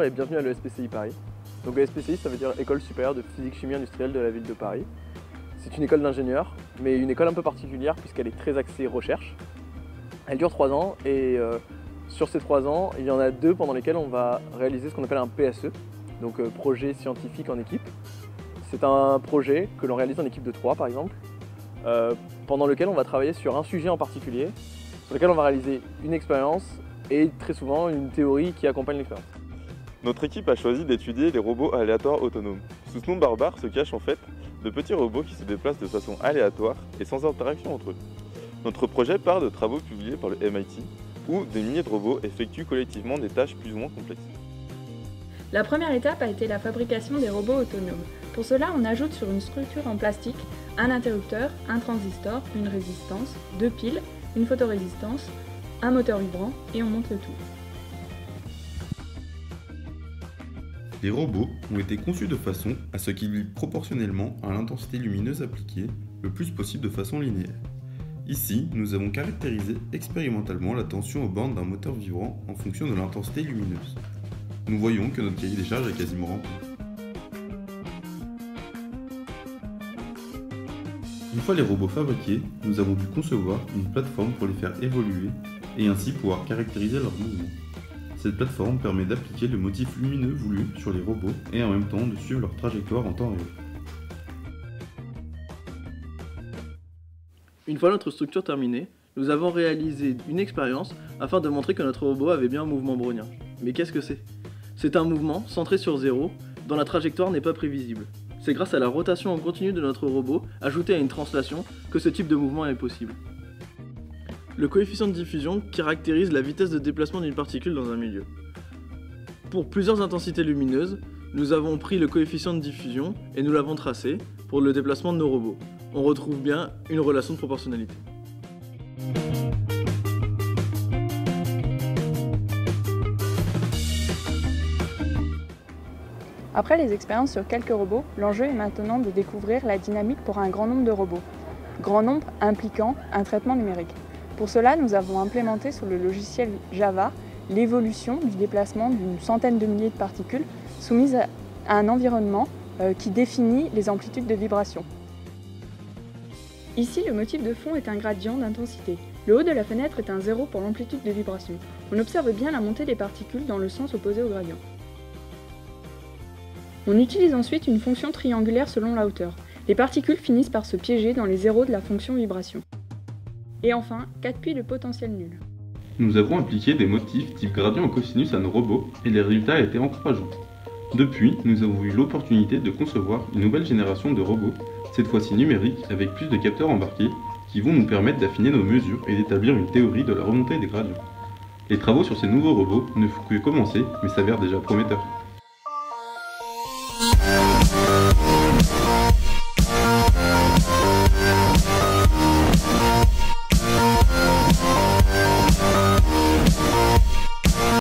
et bienvenue à l'ESPCI Paris. Donc l'ESPCI, ça veut dire École supérieure de physique chimie industrielle de la ville de Paris. C'est une école d'ingénieurs, mais une école un peu particulière puisqu'elle est très axée recherche. Elle dure 3 ans et sur ces 3 ans, il y en a 2 pendant lesquels on va réaliser ce qu'on appelle un PSE, donc projet scientifique en équipe. C'est un projet que l'on réalise en équipe de 3 par exemple, pendant lequel on va travailler sur un sujet en particulier, sur lequel on va réaliser une expérience et très souvent une théorie qui accompagne l'expérience. Notre équipe a choisi d'étudier les robots aléatoires autonomes. Sous ce nom barbare se cachent en fait de petits robots qui se déplacent de façon aléatoire et sans interaction entre eux. Notre projet part de travaux publiés par le MIT où des milliers de robots effectuent collectivement des tâches plus ou moins complexes. La première étape a été la fabrication des robots autonomes. Pour cela, on ajoute sur une structure en plastique un interrupteur, un transistor, une résistance, 2 piles, une photorésistance, un moteur vibrant et on monte le tout. Les robots ont été conçus de façon à ce qu'ils vivent proportionnellement à l'intensité lumineuse appliquée, le plus possible de façon linéaire. Ici, nous avons caractérisé expérimentalement la tension aux bornes d'un moteur vibrant en fonction de l'intensité lumineuse. Nous voyons que notre cahier des charges est quasiment rempli. Une fois les robots fabriqués, nous avons dû concevoir une plateforme pour les faire évoluer et ainsi pouvoir caractériser leurs mouvements. Cette plateforme permet d'appliquer le motif lumineux voulu sur les robots et en même temps de suivre leur trajectoire en temps réel. Une fois notre structure terminée, nous avons réalisé une expérience afin de montrer que notre robot avait bien un mouvement brownien. Mais qu'est-ce que c'est ? C'est un mouvement centré sur 0, dont la trajectoire n'est pas prévisible. C'est grâce à la rotation en continu de notre robot, ajoutée à une translation, que ce type de mouvement est possible. Le coefficient de diffusion caractérise la vitesse de déplacement d'une particule dans un milieu. Pour plusieurs intensités lumineuses, nous avons pris le coefficient de diffusion et nous l'avons tracé pour le déplacement de nos robots. On retrouve bien une relation de proportionnalité. Après les expériences sur quelques robots, l'enjeu est maintenant de découvrir la dynamique pour un grand nombre de robots. Grand nombre impliquant un traitement numérique. Pour cela, nous avons implémenté sur le logiciel Java l'évolution du déplacement d'une centaine de milliers de particules soumises à un environnement qui définit les amplitudes de vibration. Ici, le motif de fond est un gradient d'intensité. Le haut de la fenêtre est un 0 pour l'amplitude de vibration. On observe bien la montée des particules dans le sens opposé au gradient. On utilise ensuite une fonction triangulaire selon la hauteur. Les particules finissent par se piéger dans les zéros de la fonction vibration. Et enfin, 4 puits de potentiel nul. Nous avons appliqué des motifs type gradient en cosinus à nos robots et les résultats étaient encourageants. Depuis, nous avons eu l'opportunité de concevoir une nouvelle génération de robots, cette fois-ci numériques, avec plus de capteurs embarqués, qui vont nous permettre d'affiner nos mesures et d'établir une théorie de la remontée des gradients. Les travaux sur ces nouveaux robots ne font que commencer, mais s'avèrent déjà prometteurs.